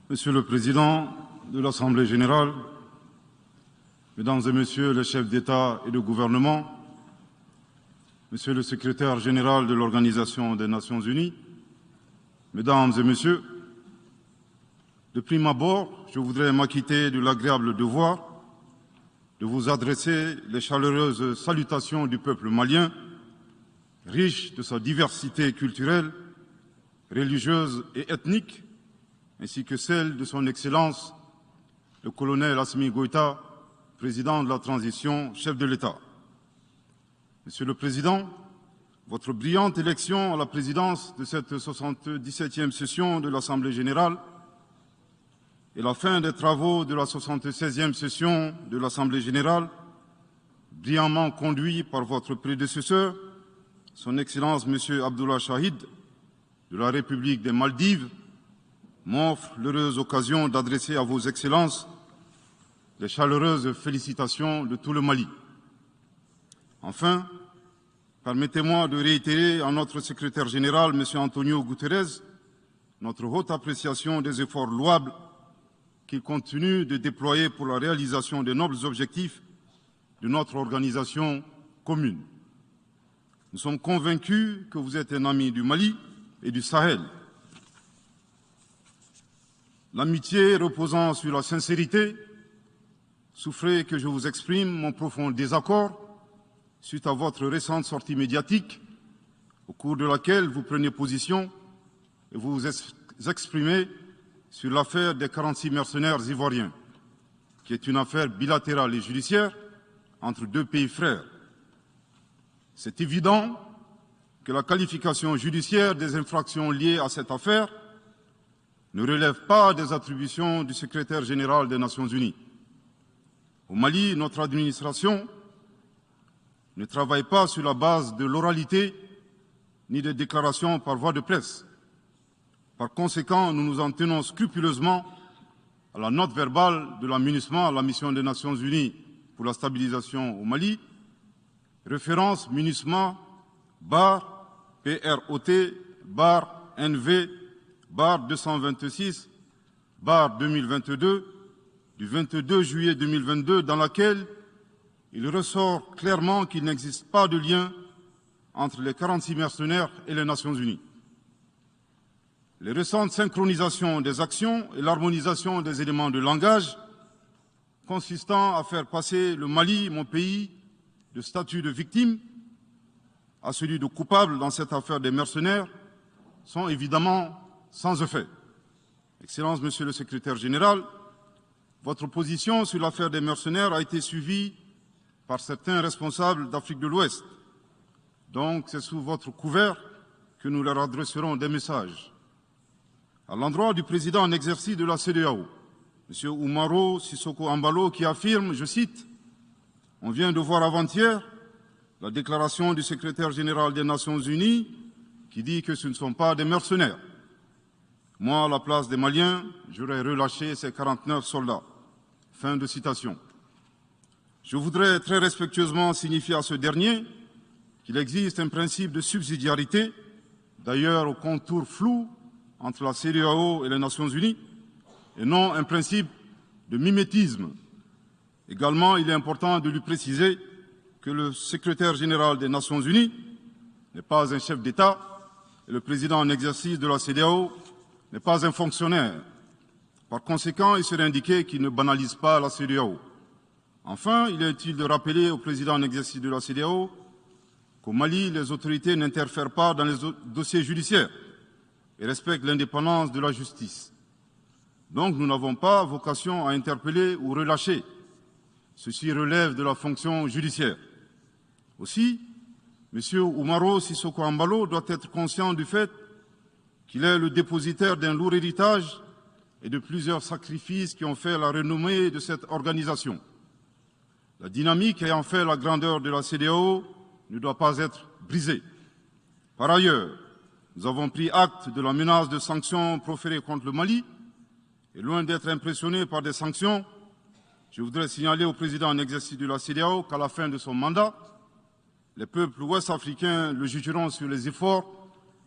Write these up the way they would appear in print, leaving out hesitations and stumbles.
Monsieur le Président de l'Assemblée générale, Mesdames et Messieurs les chefs d'État et de gouvernement, Monsieur le Secrétaire général de l'Organisation des Nations unies, Mesdames et Messieurs, de prime abord, je voudrais m'acquitter de l'agréable devoir de vous adresser les chaleureuses salutations du peuple malien, riche de sa diversité culturelle, religieuse et ethnique, ainsi que celle de son Excellence, le colonel Assimi Goïta, président de la transition, chef de l'État. Monsieur le Président, votre brillante élection à la présidence de cette 77e session de l'Assemblée générale et la fin des travaux de la 76e session de l'Assemblée générale, brillamment conduit par votre prédécesseur, son Excellence M. Abdullah Shahid, de la République des Maldives, m'offre l'heureuse occasion d'adresser à vos Excellences les chaleureuses félicitations de tout le Mali. Enfin, permettez-moi de réitérer à notre secrétaire général, M. Antonio Guterres, notre haute appréciation des efforts louables qu'il continue de déployer pour la réalisation des nobles objectifs de notre organisation commune. Nous sommes convaincus que vous êtes un ami du Mali et du Sahel. L'amitié reposant sur la sincérité, souffrez que je vous exprime mon profond désaccord suite à votre récente sortie médiatique, au cours de laquelle vous prenez position et vous vous exprimez sur l'affaire des 46 mercenaires ivoiriens, qui est une affaire bilatérale et judiciaire entre deux pays frères. C'est évident que la qualification judiciaire des infractions liées à cette affaire ne relève pas des attributions du secrétaire général des Nations unies. Au Mali, notre administration ne travaille pas sur la base de l'oralité ni des déclarations par voie de presse. Par conséquent, nous nous en tenons scrupuleusement à la note verbale de la MINUSMA, la mission des Nations unies pour la stabilisation au Mali, référence MINUSMA PROT/NV 226/2022 du 22 juillet 2022, dans laquelle il ressort clairement qu'il n'existe pas de lien entre les 46 mercenaires et les Nations unies. Les récentes synchronisations des actions et l'harmonisation des éléments de langage consistant à faire passer le Mali, mon pays, de statut de victime à celui de coupable dans cette affaire des mercenaires sont évidemment sans effet. Excellence, Monsieur le Secrétaire général, votre position sur l'affaire des mercenaires a été suivie par certains responsables d'Afrique de l'Ouest. Donc, c'est sous votre couvert que nous leur adresserons des messages. À l'endroit du président en exercice de la CEDEAO, M. Umaro Sissoko Embalo, qui affirme, je cite, « On vient de voir avant-hier la déclaration du secrétaire général des Nations unies qui dit que ce ne sont pas des mercenaires. Moi, à la place des Maliens, j'aurais relâché ces 49 soldats. » Fin de citation. Je voudrais très respectueusement signifier à ce dernier qu'il existe un principe de subsidiarité, d'ailleurs au contour flou entre la CEDEAO et les Nations unies, et non un principe de mimétisme. Également, il est important de lui préciser que le secrétaire général des Nations unies n'est pas un chef d'État et le président en exercice de la CEDEAO n'est pas un fonctionnaire. Par conséquent, il serait indiqué qu'il ne banalise pas la CEDEAO. Enfin, il est utile de rappeler au président en exercice de la CEDEAO qu'au Mali, les autorités n'interfèrent pas dans les dossiers judiciaires et respectent l'indépendance de la justice. Donc, nous n'avons pas vocation à interpeller ou relâcher. Ceci relève de la fonction judiciaire. Aussi, M. Umaro Sissoko Embalo doit être conscient du fait qu'il est le dépositaire d'un lourd héritage et de plusieurs sacrifices qui ont fait la renommée de cette organisation. La dynamique ayant fait la grandeur de la CEDEAO ne doit pas être brisée. Par ailleurs, nous avons pris acte de la menace de sanctions proférées contre le Mali et loin d'être impressionnés par des sanctions, je voudrais signaler au président en exercice de la CEDEAO qu'à la fin de son mandat, les peuples ouest-africains le jugeront sur les efforts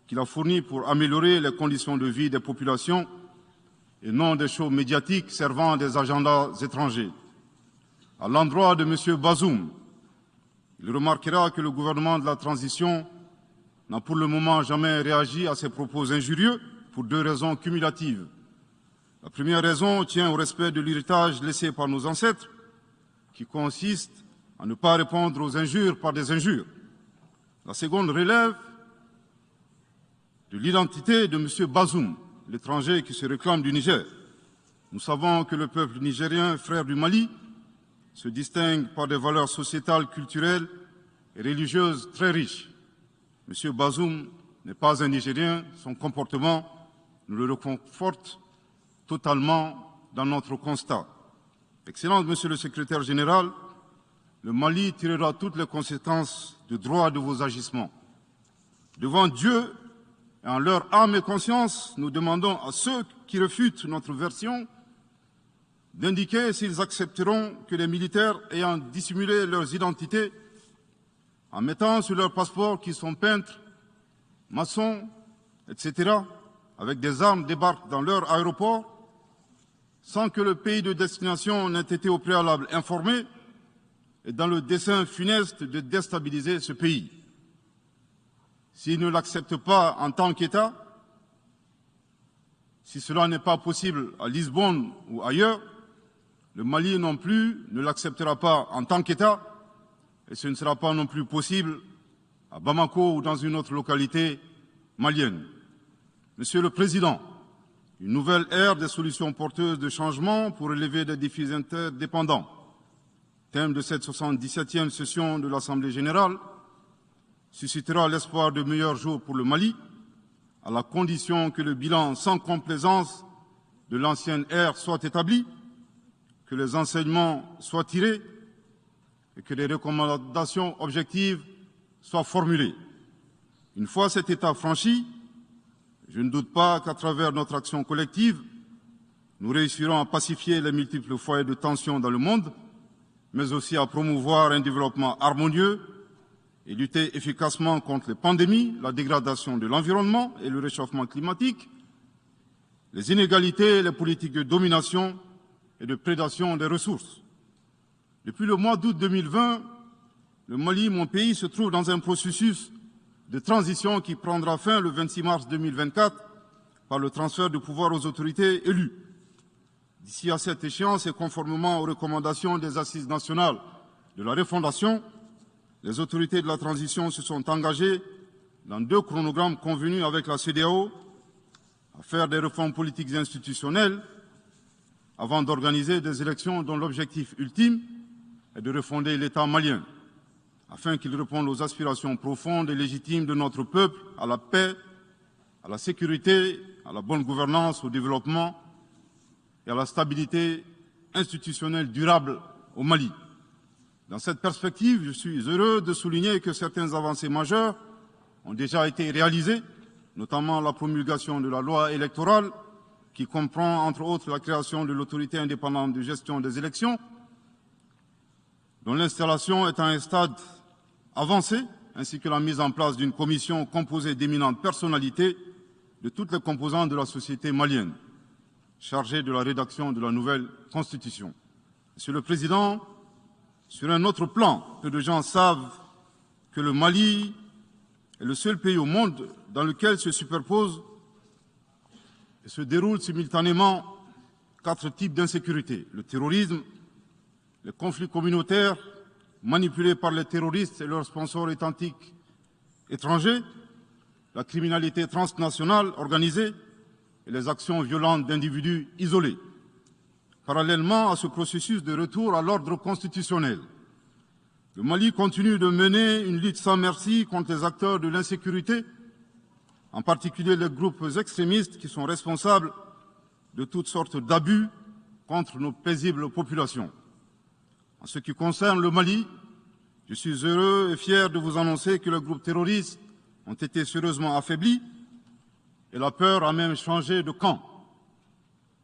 qu'il a fournis pour améliorer les conditions de vie des populations et non des shows médiatiques servant des agendas étrangers. À l'endroit de M. Bazoum, il remarquera que le gouvernement de la transition n'a pour le moment jamais réagi à ces propos injurieux pour deux raisons cumulatives. La première raison tient au respect de l'héritage laissé par nos ancêtres, qui consiste à ne pas répondre aux injures par des injures. La seconde relève de l'identité de M. Bazoum, l'étranger qui se réclame du Niger. Nous savons que le peuple nigérien, frère du Mali, se distingue par des valeurs sociétales, culturelles et religieuses très riches. M. Bazoum n'est pas un Nigérien, son comportement nous le reconforte totalement dans notre constat. Excellence, Monsieur le Secrétaire général, le Mali tirera toutes les conséquences de droit de vos agissements. Devant Dieu et en leur âme et conscience, nous demandons à ceux qui refutent notre version d'indiquer s'ils accepteront que les militaires ayant dissimulé leurs identités en mettant sur leur passeport qu'ils sont peintres, maçons, etc., avec des armes débarquent dans leur aéroport sans que le pays de destination n'ait été au préalable informé et dans le dessein funeste de déstabiliser ce pays. S'ils ne l'acceptent pas en tant qu'État, si cela n'est pas possible à Lisbonne ou ailleurs, le Mali non plus ne l'acceptera pas en tant qu'État et ce ne sera pas non plus possible à Bamako ou dans une autre localité malienne. Monsieur le Président, une nouvelle ère des solutions porteuses de changement pour relever des défis interdépendants. Thème de cette 77e session de l'Assemblée générale, suscitera l'espoir de meilleurs jours pour le Mali, à la condition que le bilan sans complaisance de l'ancienne ère soit établi, que les enseignements soient tirés et que les recommandations objectives soient formulées. Une fois cette étape franchie, je ne doute pas qu'à travers notre action collective, nous réussirons à pacifier les multiples foyers de tension dans le monde, mais aussi à promouvoir un développement harmonieux et lutter efficacement contre les pandémies, la dégradation de l'environnement et le réchauffement climatique, les inégalités et les politiques de domination et de prédation des ressources. Depuis le mois d'août 2020, le Mali, mon pays, se trouve dans un processus de transition qui prendra fin le 26 mars 2024 par le transfert de pouvoir aux autorités élues. D'ici à cette échéance et conformément aux recommandations des Assises nationales de la refondation, les autorités de la transition se sont engagées dans deux chronogrammes convenus avec la CEDEAO à faire des réformes politiques et institutionnelles avant d'organiser des élections dont l'objectif ultime est de refonder l'État malien, afin qu'il réponde aux aspirations profondes et légitimes de notre peuple à la paix, à la sécurité, à la bonne gouvernance, au développement et à la stabilité institutionnelle durable au Mali. Dans cette perspective, je suis heureux de souligner que certaines avancées majeures ont déjà été réalisées, notamment la promulgation de la loi électorale, qui comprend entre autres la création de l'autorité indépendante de gestion des élections, dont l'installation est à un stade avancé, ainsi que la mise en place d'une commission composée d'éminentes personnalités de toutes les composantes de la société malienne, chargée de la rédaction de la nouvelle Constitution. Monsieur le Président, sur un autre plan, peu de gens savent que le Mali est le seul pays au monde dans lequel se superposent et se déroulent simultanément 4 types d'insécurité: le terrorisme, les conflits communautaires manipulés par les terroristes et leurs sponsors étatiques étrangers, la criminalité transnationale organisée et les actions violentes d'individus isolés. Parallèlement à ce processus de retour à l'ordre constitutionnel, le Mali continue de mener une lutte sans merci contre les acteurs de l'insécurité, en particulier les groupes extrémistes qui sont responsables de toutes sortes d'abus contre nos paisibles populations. En ce qui concerne le Mali, je suis heureux et fier de vous annoncer que les groupes terroristes ont été sérieusement affaiblis et la peur a même changé de camp.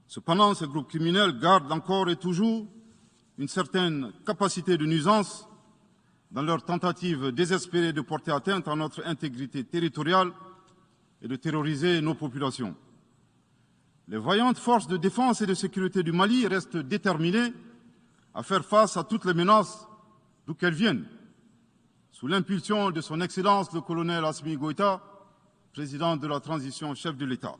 Cependant, ces groupes criminels gardent encore et toujours une certaine capacité de nuisance dans leur tentative désespérée de porter atteinte à notre intégrité territoriale et de terroriser nos populations. Les vaillantes forces de défense et de sécurité du Mali restent déterminées à faire face à toutes les menaces d'où qu'elles viennent, sous l'impulsion de son Excellence le colonel Assimi Goïta, président de la transition, chef de l'État.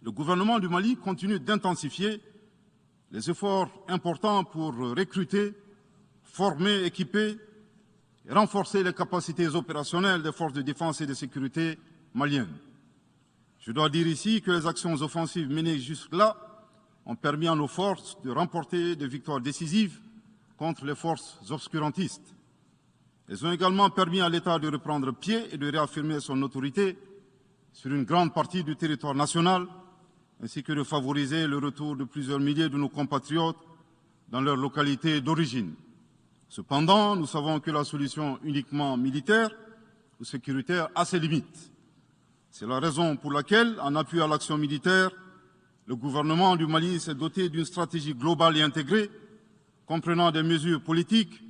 Le gouvernement du Mali continue d'intensifier les efforts importants pour recruter, former, équiper et renforcer les capacités opérationnelles des forces de défense et de sécurité maliennes. Je dois dire ici que les actions offensives menées jusque-là ont permis à nos forces de remporter des victoires décisives contre les forces obscurantistes. Elles ont également permis à l'État de reprendre pied et de réaffirmer son autorité sur une grande partie du territoire national, ainsi que de favoriser le retour de plusieurs milliers de nos compatriotes dans leur localité d'origine. Cependant, nous savons que la solution uniquement militaire ou sécuritaire a ses limites. C'est la raison pour laquelle, en appui à l'action militaire, le gouvernement du Mali s'est doté d'une stratégie globale et intégrée, comprenant des mesures politiques,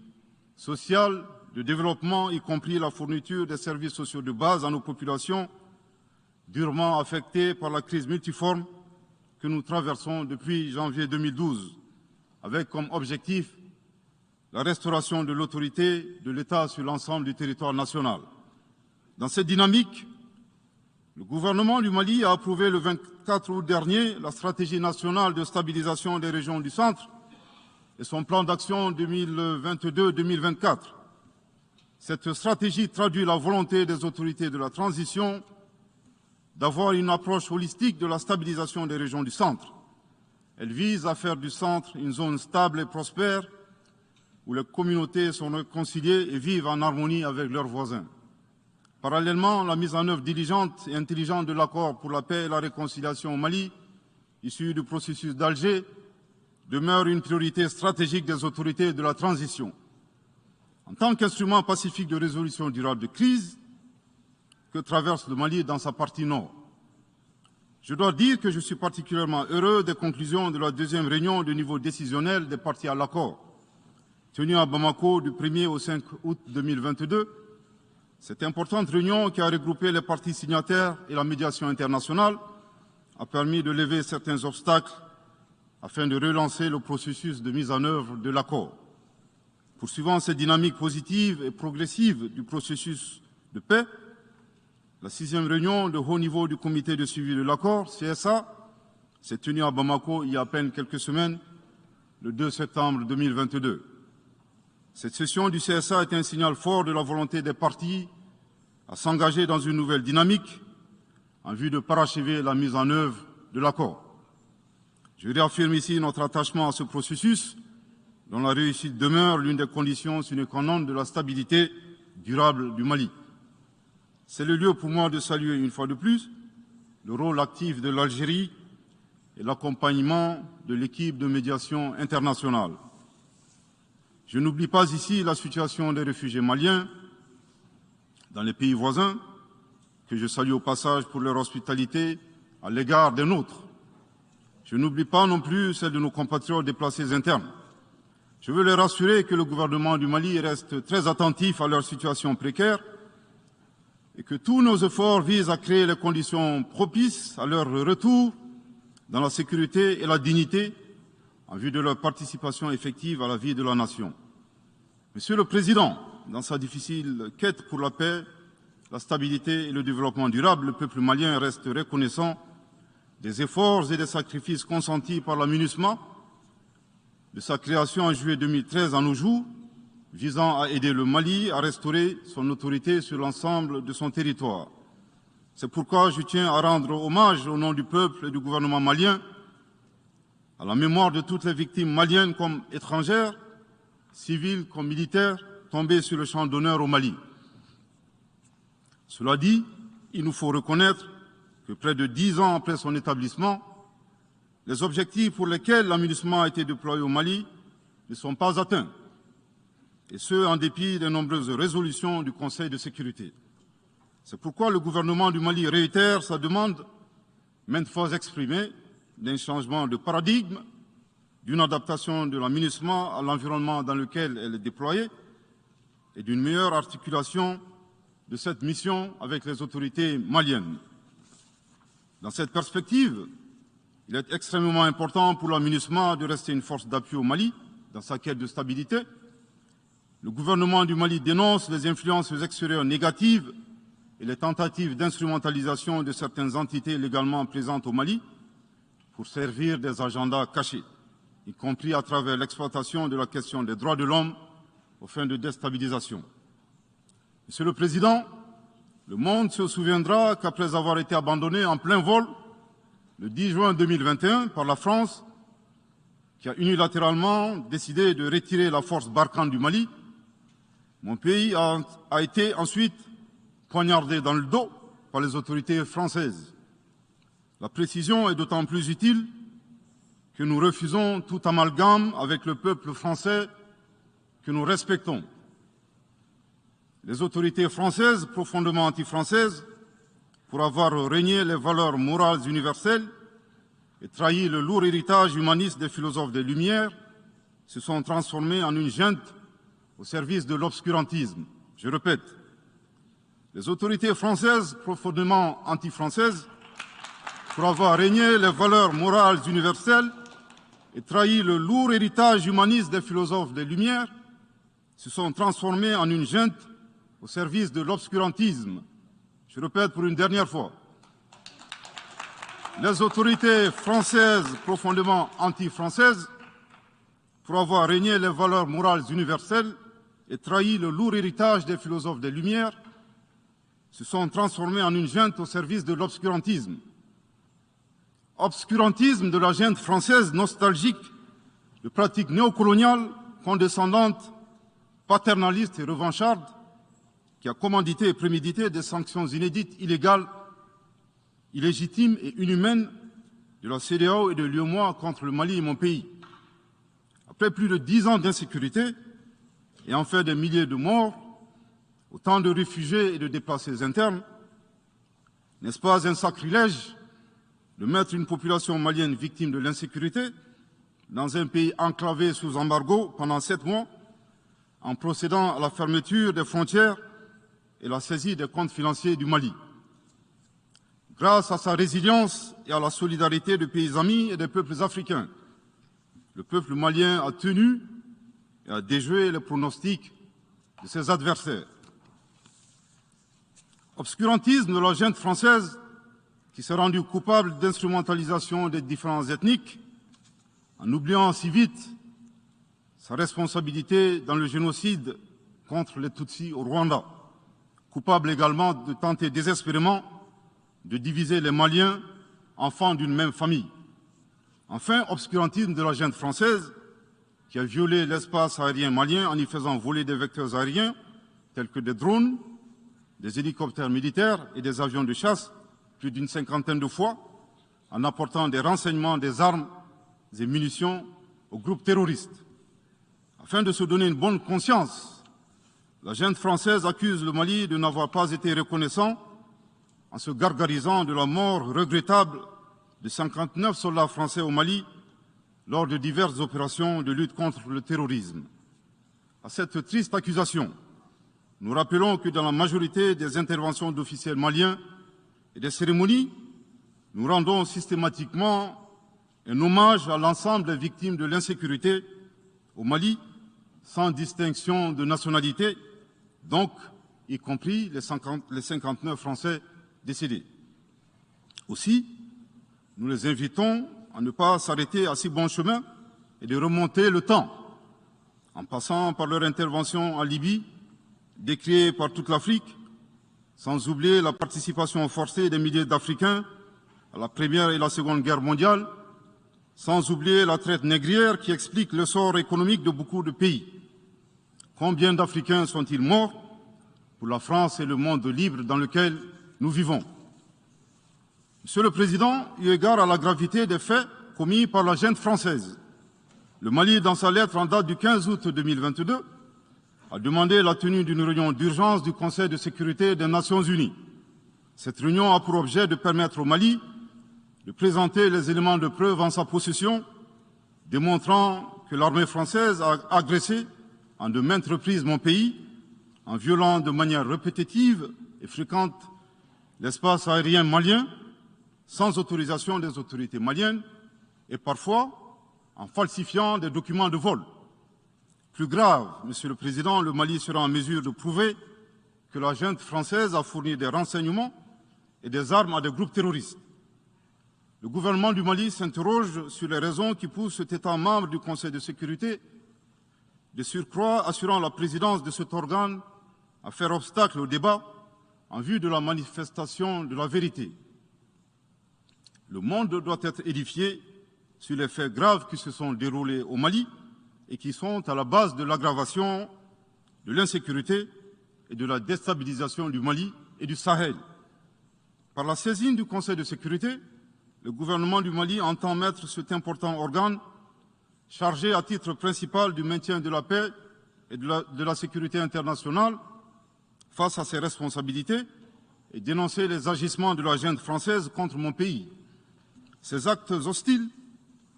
sociales, de développement, y compris la fourniture des services sociaux de base à nos populations, durement affectées par la crise multiforme que nous traversons depuis janvier 2012, avec comme objectif la restauration de l'autorité de l'État sur l'ensemble du territoire national. Dans cette dynamique, le gouvernement du Mali a approuvé le 24 août dernier la stratégie nationale de stabilisation des régions du centre et son plan d'action 2022-2024. Cette stratégie traduit la volonté des autorités de la transition d'avoir une approche holistique de la stabilisation des régions du centre. Elle vise à faire du centre une zone stable et prospère où les communautés sont réconciliées et vivent en harmonie avec leurs voisins. Parallèlement, la mise en œuvre diligente et intelligente de l'accord pour la paix et la réconciliation au Mali, issu du processus d'Alger, demeure une priorité stratégique des autorités de la transition. En tant qu'instrument pacifique de résolution durable de crise que traverse le Mali dans sa partie nord, je dois dire que je suis particulièrement heureux des conclusions de la deuxième réunion de niveau décisionnel des parties à l'accord, tenue à Bamako du 1er au 5 août 2022. Cette importante réunion qui a regroupé les parties signataires et la médiation internationale a permis de lever certains obstacles afin de relancer le processus de mise en œuvre de l'accord. Poursuivant cette dynamique positive et progressive du processus de paix, la 6e réunion de haut niveau du comité de suivi de l'accord, CSA, s'est tenue à Bamako il y a à peine quelques semaines, le 2 septembre 2022. Cette session du CSA est un signal fort de la volonté des parties à s'engager dans une nouvelle dynamique en vue de parachever la mise en œuvre de l'accord. Je réaffirme ici notre attachement à ce processus, dont la réussite demeure l'une des conditions sine qua non de la stabilité durable du Mali. C'est le lieu pour moi de saluer une fois de plus le rôle actif de l'Algérie et l'accompagnement de l'équipe de médiation internationale. Je n'oublie pas ici la situation des réfugiés maliens dans les pays voisins, que je salue au passage pour leur hospitalité à l'égard des nôtres. Je n'oublie pas non plus celle de nos compatriotes déplacés internes. Je veux les rassurer que le gouvernement du Mali reste très attentif à leur situation précaire et que tous nos efforts visent à créer les conditions propices à leur retour dans la sécurité et la dignité en vue de leur participation effective à la vie de la nation. Monsieur le Président, dans sa difficile quête pour la paix, la stabilité et le développement durable, le peuple malien reste reconnaissant des efforts et des sacrifices consentis par la MINUSMA, de sa création en juillet 2013 à nos jours, visant à aider le Mali à restaurer son autorité sur l'ensemble de son territoire. C'est pourquoi je tiens à rendre hommage au nom du peuple et du gouvernement malien à la mémoire de toutes les victimes maliennes comme étrangères, civiles comme militaires, tombées sur le champ d'honneur au Mali. Cela dit, il nous faut reconnaître que près de 10 ans après son établissement, les objectifs pour lesquels l'aménagement a été déployé au Mali ne sont pas atteints, et ce, en dépit des nombreuses résolutions du Conseil de sécurité. C'est pourquoi le gouvernement du Mali réitère sa demande, maintes fois exprimée, d'un changement de paradigme, d'une adaptation de l'aménagement à l'environnement dans lequel elle est déployée et d'une meilleure articulation de cette mission avec les autorités maliennes. Dans cette perspective, il est extrêmement important pour la MINUSMA de rester une force d'appui au Mali dans sa quête de stabilité. Le gouvernement du Mali dénonce les influences extérieures négatives et les tentatives d'instrumentalisation de certaines entités légalement présentes au Mali pour servir des agendas cachés, y compris à travers l'exploitation de la question des droits de l'homme aux fins de déstabilisation. Monsieur le Président, le monde se souviendra qu'après avoir été abandonné en plein vol le 10 juin 2021 par la France, qui a unilatéralement décidé de retirer la force Barkhane du Mali, mon pays a été ensuite poignardé dans le dos par les autorités françaises. La précision est d'autant plus utile que nous refusons tout amalgame avec le peuple français que nous respectons. Les autorités françaises, profondément anti-françaises, pour avoir régné les valeurs morales universelles et trahi le lourd héritage humaniste des philosophes des Lumières, se sont transformées en une junte au service de l'obscurantisme. Je répète, les autorités françaises, profondément anti-françaises, pour avoir régné les valeurs morales universelles et trahi le lourd héritage humaniste des philosophes des Lumières, se sont transformées en une junte au service de l'obscurantisme. Je répète pour une dernière fois. Les autorités françaises, profondément anti-françaises, pour avoir régné les valeurs morales universelles et trahi le lourd héritage des philosophes des Lumières, se sont transformés en une junte au service de l'obscurantisme. Obscurantisme de la junte française nostalgique, de pratiques néocoloniales, condescendantes, paternalistes et revanchardes, qui a commandité et prémédité des sanctions inédites, illégales, illégitimes et inhumaines de la CEDEAO et de l'UEMOA contre le Mali et mon pays. Après plus de 10 ans d'insécurité et en fait des milliers de morts, autant de réfugiés et de déplacés internes, n'est-ce pas un sacrilège de mettre une population malienne victime de l'insécurité dans un pays enclavé sous embargo pendant 7 mois, en procédant à la fermeture des frontières et la saisie des comptes financiers du Mali. Grâce à sa résilience et à la solidarité de pays amis et des peuples africains, le peuple malien a tenu et a déjoué les pronostics de ses adversaires. Obscurantisme de la junte française qui s'est rendue coupable d'instrumentalisation des différences ethniques, en oubliant si vite sa responsabilité dans le génocide contre les Tutsis au Rwanda, coupable également de tenter désespérément de diviser les Maliens, enfants d'une même famille. Enfin, obscurantisme de la junte française qui a violé l'espace aérien malien en y faisant voler des vecteurs aériens tels que des drones, des hélicoptères militaires et des avions de chasse plus d'une 50aine de fois, en apportant des renseignements, des armes et munitions aux groupes terroristes. Afin de se donner une bonne conscience, la junte française accuse le Mali de n'avoir pas été reconnaissant en se gargarisant de la mort regrettable de 59 soldats français au Mali lors de diverses opérations de lutte contre le terrorisme. À cette triste accusation, nous rappelons que dans la majorité des interventions d'officiels maliens et des cérémonies, nous rendons systématiquement un hommage à l'ensemble des victimes de l'insécurité au Mali, sans distinction de nationalité, donc y compris les 59 Français décédés. Aussi, nous les invitons à ne pas s'arrêter à si bon chemin et de remonter le temps, en passant par leur intervention en Libye, décriée par toute l'Afrique, sans oublier la participation forcée des milliers d'Africains à la Première et la Seconde Guerre mondiale, sans oublier la traite négrière qui explique le sort économique de beaucoup de pays. Combien d'Africains sont-ils morts pour la France et le monde libre dans lequel nous vivons? Monsieur le Président, eu égard à la gravité des faits commis par la junte française, le Mali, dans sa lettre en date du 15 août 2022, a demandé la tenue d'une réunion d'urgence du Conseil de sécurité des Nations Unies. Cette réunion a pour objet de permettre au Mali de présenter les éléments de preuve en sa possession, démontrant que l'armée française a agressé en de maintes reprises mon pays, en violant de manière répétitive et fréquente l'espace aérien malien, sans autorisation des autorités maliennes et parfois en falsifiant des documents de vol. Plus grave, Monsieur le Président, le Mali sera en mesure de prouver que la junte française a fourni des renseignements et des armes à des groupes terroristes. Le gouvernement du Mali s'interroge sur les raisons qui poussent cet État membre du Conseil de sécurité, de surcroît assurant la présidence de cet organe, à faire obstacle au débat en vue de la manifestation de la vérité. Le monde doit être édifié sur les faits graves qui se sont déroulés au Mali et qui sont à la base de l'aggravation de l'insécurité et de la déstabilisation du Mali et du Sahel. Par la saisine du Conseil de sécurité, le gouvernement du Mali entend mettre cet important organe chargé à titre principal du maintien de la paix et de la sécurité internationale face à ses responsabilités et dénoncer les agissements de la junte française contre mon pays. Ces actes hostiles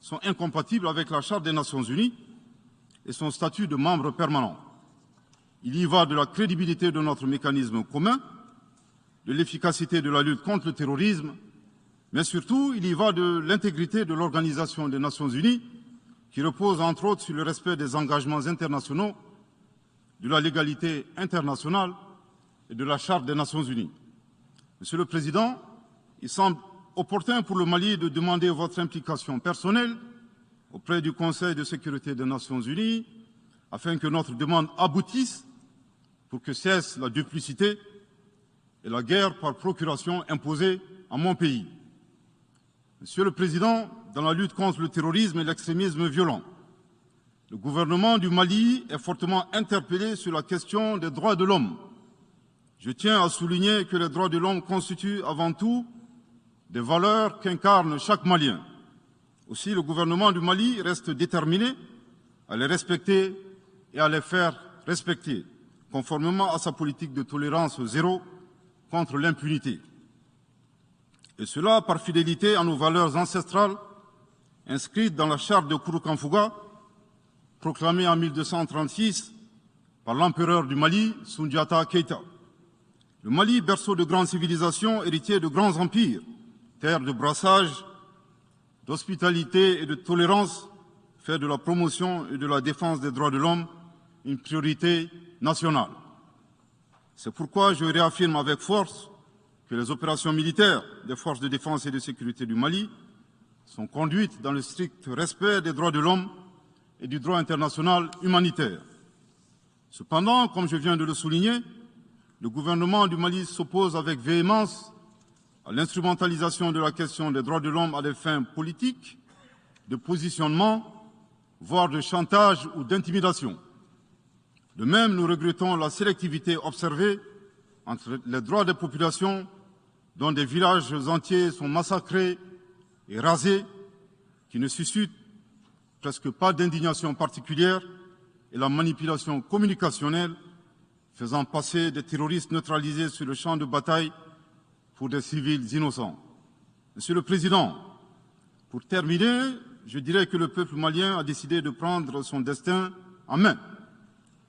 sont incompatibles avec la Charte des Nations Unies et son statut de membre permanent. Il y va de la crédibilité de notre mécanisme commun, de l'efficacité de la lutte contre le terrorisme, mais surtout, il y va de l'intégrité de l'Organisation des Nations Unies, qui repose entre autres sur le respect des engagements internationaux, de la légalité internationale et de la Charte des Nations Unies. Monsieur le Président, il semble opportun pour le Mali de demander votre implication personnelle auprès du Conseil de sécurité des Nations Unies afin que notre demande aboutisse pour que cesse la duplicité et la guerre par procuration imposée à mon pays. Monsieur le Président, dans la lutte contre le terrorisme et l'extrémisme violent, le gouvernement du Mali est fortement interpellé sur la question des droits de l'homme. Je tiens à souligner que les droits de l'homme constituent avant tout des valeurs qu'incarne chaque Malien. Aussi, le gouvernement du Mali reste déterminé à les respecter et à les faire respecter, conformément à sa politique de tolérance zéro contre l'impunité. Et cela par fidélité à nos valeurs ancestrales inscrites dans la charte de Kouroukanfouga, proclamée en 1236 par l'empereur du Mali, Soundiata Keïta. Le Mali, berceau de grandes civilisations, héritier de grands empires, terre de brassage, d'hospitalité et de tolérance, fait de la promotion et de la défense des droits de l'homme une priorité nationale. C'est pourquoi je réaffirme avec force que les opérations militaires des forces de défense et de sécurité du Mali sont conduites dans le strict respect des droits de l'homme et du droit international humanitaire. Cependant, comme je viens de le souligner, le gouvernement du Mali s'oppose avec véhémence à l'instrumentalisation de la question des droits de l'homme à des fins politiques, de positionnement, voire de chantage ou d'intimidation. De même, nous regrettons la sélectivité observée entre les droits des populations dont des villages entiers sont massacrés et rasés, qui ne suscitent presque pas d'indignation particulière, et la manipulation communicationnelle faisant passer des terroristes neutralisés sur le champ de bataille pour des civils innocents. Monsieur le Président, pour terminer, je dirais que le peuple malien a décidé de prendre son destin en main.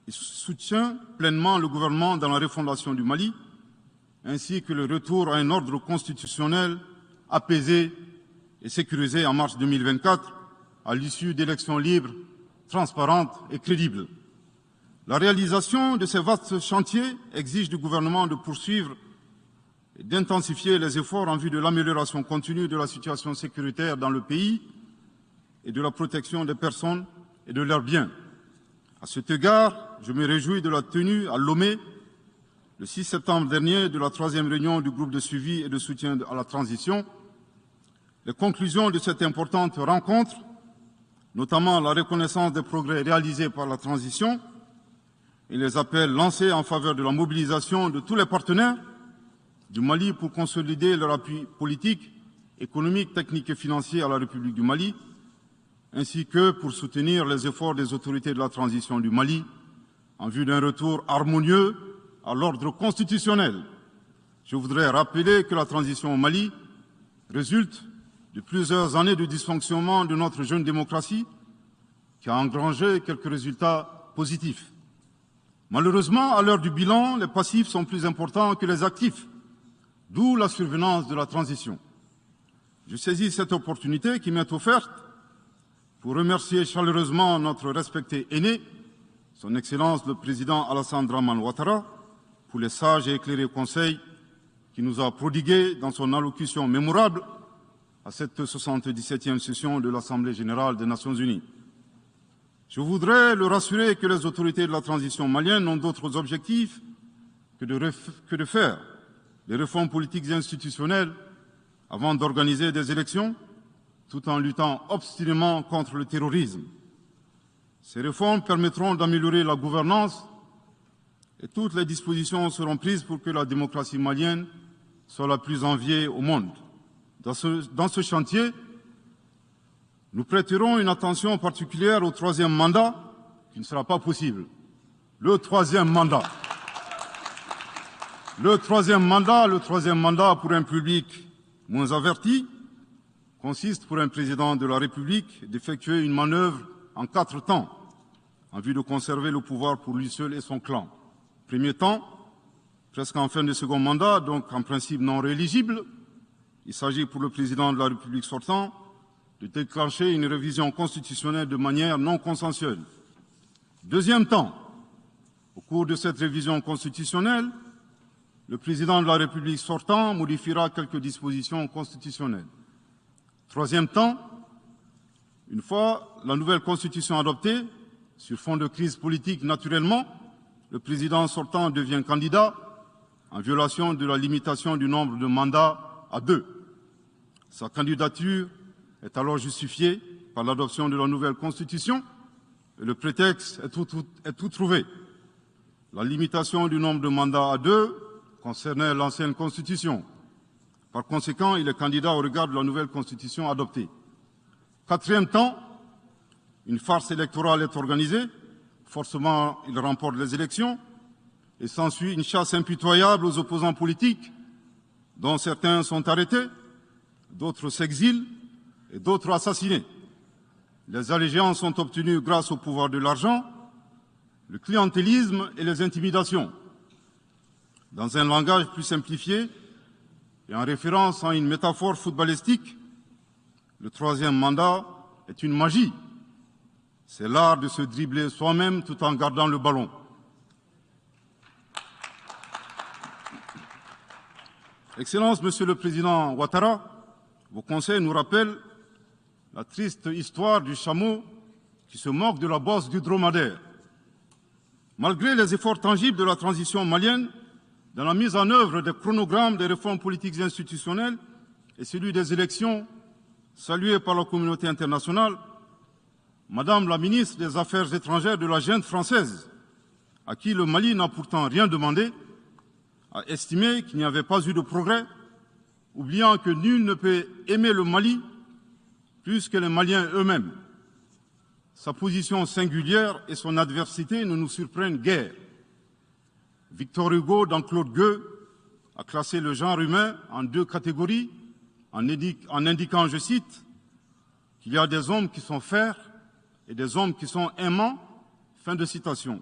Il soutient pleinement le gouvernement dans la refondation du Mali, ainsi que le retour à un ordre constitutionnel apaisé et sécurisé en mars 2024, à l'issue d'élections libres, transparentes et crédibles. La réalisation de ces vastes chantiers exige du gouvernement de poursuivre et d'intensifier les efforts en vue de l'amélioration continue de la situation sécuritaire dans le pays et de la protection des personnes et de leurs biens. À cet égard, je me réjouis de la tenue à Lomé, le 6 septembre dernier, de la 3e réunion du groupe de suivi et de soutien à la transition. Les conclusions de cette importante rencontre, notamment la reconnaissance des progrès réalisés par la transition et les appels lancés en faveur de la mobilisation de tous les partenaires du Mali pour consolider leur appui politique, économique, technique et financier à la République du Mali, ainsi que pour soutenir les efforts des autorités de la transition du Mali en vue d'un retour harmonieux à l'ordre constitutionnel. Je voudrais rappeler que la transition au Mali résulte de plusieurs années de dysfonctionnement de notre jeune démocratie qui a engrangé quelques résultats positifs. Malheureusement, à l'heure du bilan, les passifs sont plus importants que les actifs, d'où la survenance de la transition. Je saisis cette opportunité qui m'est offerte pour remercier chaleureusement notre respecté aîné, son Excellence le Président Alassane Dramane Ouattara, pour les sages et éclairés conseils qu'il nous a prodigués dans son allocution mémorable à cette 77e session de l'Assemblée générale des Nations unies. Je voudrais le rassurer que les autorités de la transition malienne n'ont d'autres objectifs que de faire des réformes politiques et institutionnelles avant d'organiser des élections, tout en luttant obstinément contre le terrorisme. Ces réformes permettront d'améliorer la gouvernance et toutes les dispositions seront prises pour que la démocratie malienne soit la plus enviée au monde. Dans ce chantier, nous prêterons une attention particulière au troisième mandat, qui ne sera pas possible. Le troisième mandat pour un public moins averti consiste pour un président de la République d'effectuer une manœuvre en 4 temps, en vue de conserver le pouvoir pour lui seul et son clan. Premier temps, presque en fin de second mandat, donc en principe non rééligible, il s'agit pour le président de la République sortant de déclencher une révision constitutionnelle de manière non consensuelle. Deuxième temps, au cours de cette révision constitutionnelle, le président de la République sortant modifiera quelques dispositions constitutionnelles. Troisième temps, une fois la nouvelle constitution adoptée, sur fond de crise politique naturellement, le président sortant devient candidat en violation de la limitation du nombre de mandats à 2. Sa candidature est alors justifiée par l'adoption de la nouvelle constitution et le prétexte est tout trouvé. La limitation du nombre de mandats à 2 concernait l'ancienne constitution. Par conséquent, il est candidat au regard de la nouvelle constitution adoptée. Quatrième temps, une farce électorale est organisée. Forcément, il remporte les élections et s'ensuit une chasse impitoyable aux opposants politiques, dont certains sont arrêtés, d'autres s'exilent et d'autres assassinés. Les allégeances sont obtenues grâce au pouvoir de l'argent, le clientélisme et les intimidations. Dans un langage plus simplifié et en référence à une métaphore footballistique, le troisième mandat est une magie. C'est l'art de se dribbler soi-même tout en gardant le ballon. Excellence, Monsieur le Président Ouattara, vos conseils nous rappellent la triste histoire du chameau qui se moque de la bosse du dromadaire. Malgré les efforts tangibles de la transition malienne, dans la mise en œuvre des chronogrammes des réformes politiques et institutionnelles et celui des élections, salués par la communauté internationale, Madame la ministre des Affaires étrangères de la junte française, à qui le Mali n'a pourtant rien demandé, a estimé qu'il n'y avait pas eu de progrès, oubliant que nul ne peut aimer le Mali plus que les Maliens eux-mêmes. Sa position singulière et son adversité ne nous surprennent guère. Victor Hugo, dans Claude Gueux, a classé le genre humain en 2 catégories, en indiquant, je cite, qu'il y a des hommes qui sont fers et des hommes qui sont aimants. Fin de citation.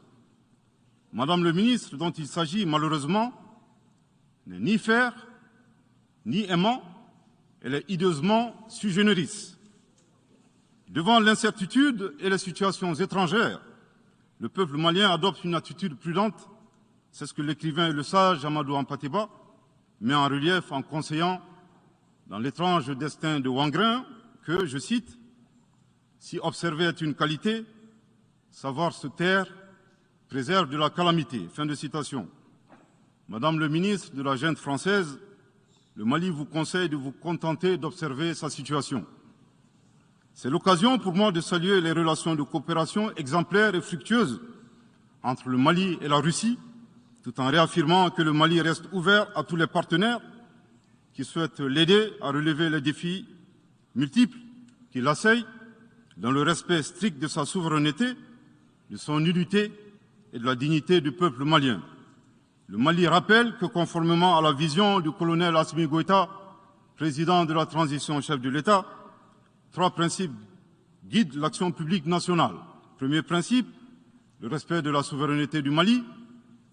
Madame le ministre, dont il s'agit malheureusement, n'est ni fer, ni aimant, elle est hideusement sui generis. Devant l'incertitude et les situations étrangères, le peuple malien adopte une attitude prudente. C'est ce que l'écrivain et le sage Amadou Hampâté-Bâ met en relief en conseillant dans l'étrange destin de Wangrin que, je cite, « Si observer est une qualité, savoir se taire préserve de la calamité ». Fin de citation. Madame le ministre de la junte française, le Mali vous conseille de vous contenter d'observer sa situation. C'est l'occasion pour moi de saluer les relations de coopération exemplaires et fructueuses entre le Mali et la Russie, tout en réaffirmant que le Mali reste ouvert à tous les partenaires qui souhaitent l'aider à relever les défis multiples qui l'assaillent, dans le respect strict de sa souveraineté, de son unité et de la dignité du peuple malien. Le Mali rappelle que, conformément à la vision du colonel Assimi Goïta, président de la transition chef de l'État, 3 principes guident l'action publique nationale. Premier principe, le respect de la souveraineté du Mali.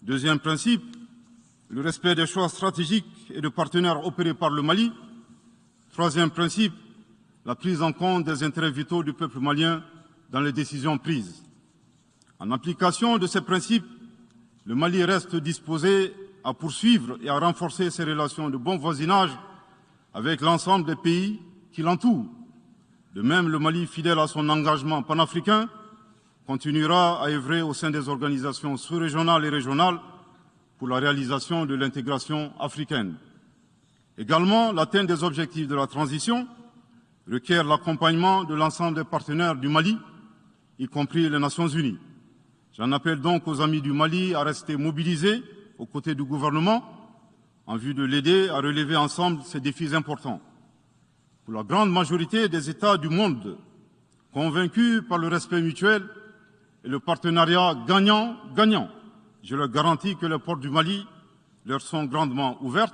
Deuxième principe, le respect des choix stratégiques et de partenaires opérés par le Mali. Troisième principe, la prise en compte des intérêts vitaux du peuple malien dans les décisions prises. En application de ces principes, le Mali reste disposé à poursuivre et à renforcer ses relations de bon voisinage avec l'ensemble des pays qui l'entourent. De même, le Mali, fidèle à son engagement panafricain, continuera à œuvrer au sein des organisations sous-régionales et régionales pour la réalisation de l'intégration africaine. Également, l'atteinte des objectifs de la transition requiert l'accompagnement de l'ensemble des partenaires du Mali, y compris les Nations Unies. J'en appelle donc aux amis du Mali à rester mobilisés aux côtés du gouvernement en vue de l'aider à relever ensemble ces défis importants. Pour la grande majorité des États du monde, convaincus par le respect mutuel et le partenariat gagnant-gagnant, je leur garantis que les portes du Mali leur sont grandement ouvertes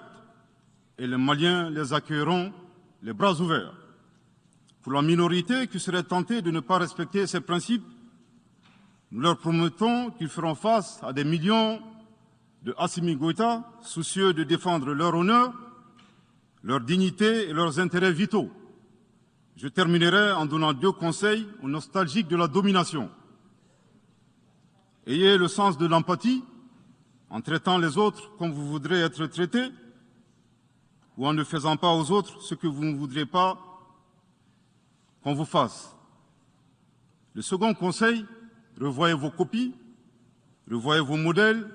et les Maliens les accueilleront les bras ouverts. Pour la minorité qui serait tentée de ne pas respecter ces principes, nous leur promettons qu'ils feront face à des millions de Assimi Goïta, soucieux de défendre leur honneur, leur dignité et leurs intérêts vitaux. Je terminerai en donnant 2 conseils aux nostalgiques de la domination. Ayez le sens de l'empathie en traitant les autres comme vous voudrez être traités ou en ne faisant pas aux autres ce que vous ne voudrez pas qu'on vous fasse. Le second conseil, revoyez vos copies, revoyez vos modèles,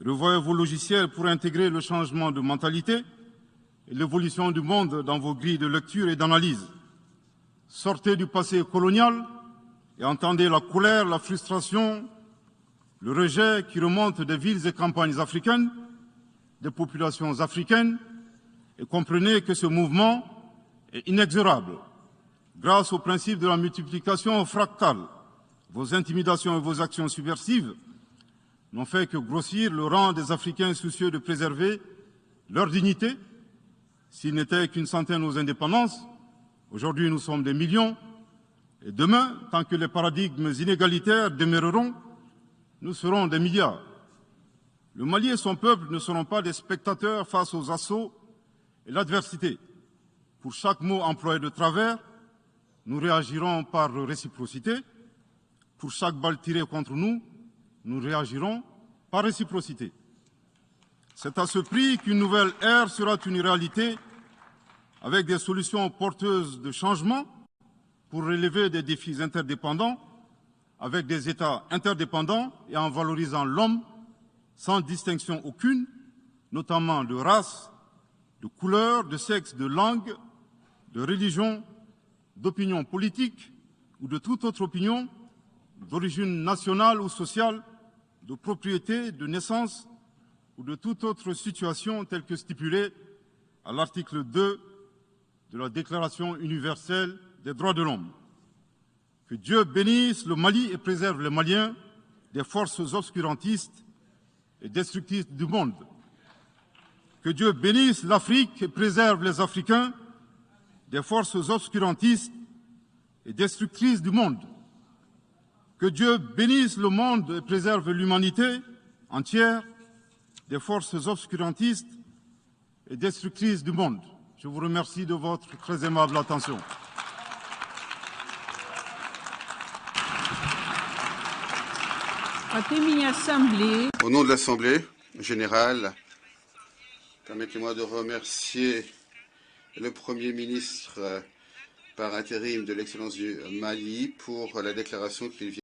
revoyez vos logiciels pour intégrer le changement de mentalité et l'évolution du monde dans vos grilles de lecture et d'analyse. Sortez du passé colonial et entendez la colère, la frustration, le rejet qui remonte des villes et campagnes africaines, des populations africaines, et comprenez que ce mouvement est inexorable. Grâce au principe de la multiplication fractale, vos intimidations et vos actions subversives n'ont fait que grossir le rang des Africains soucieux de préserver leur dignité. S'il n'était qu'une centaine aux indépendances, aujourd'hui nous sommes des millions, et demain, tant que les paradigmes inégalitaires demeureront, nous serons des milliards. Le Mali et son peuple ne seront pas des spectateurs face aux assauts et l'adversité. Pour chaque mot employé de travers, nous réagirons par réciprocité. Pour chaque balle tirée contre nous, nous réagirons par réciprocité. C'est à ce prix qu'une nouvelle ère sera une réalité avec des solutions porteuses de changement pour relever des défis interdépendants, avec des États interdépendants et en valorisant l'homme sans distinction aucune, notamment de race, de couleur, de sexe, de langue, de religion, d'opinion politique ou de toute autre opinion, d'origine nationale ou sociale, de propriété, de naissance ou de toute autre situation telle que stipulée à l'article 2 de la Déclaration universelle des droits de l'homme. Que Dieu bénisse le Mali et préserve les Maliens des forces obscurantistes et destructrices du monde. Que Dieu bénisse l'Afrique et préserve les Africains des forces obscurantistes et destructrices du monde. Que Dieu bénisse le monde et préserve l'humanité entière des forces obscurantistes et destructrices du monde. Je vous remercie de votre très aimable attention. Au nom de l'Assemblée générale, permettez-moi de remercier le Premier ministre par intérim de l'Excellence du Mali pour la déclaration qu'il vient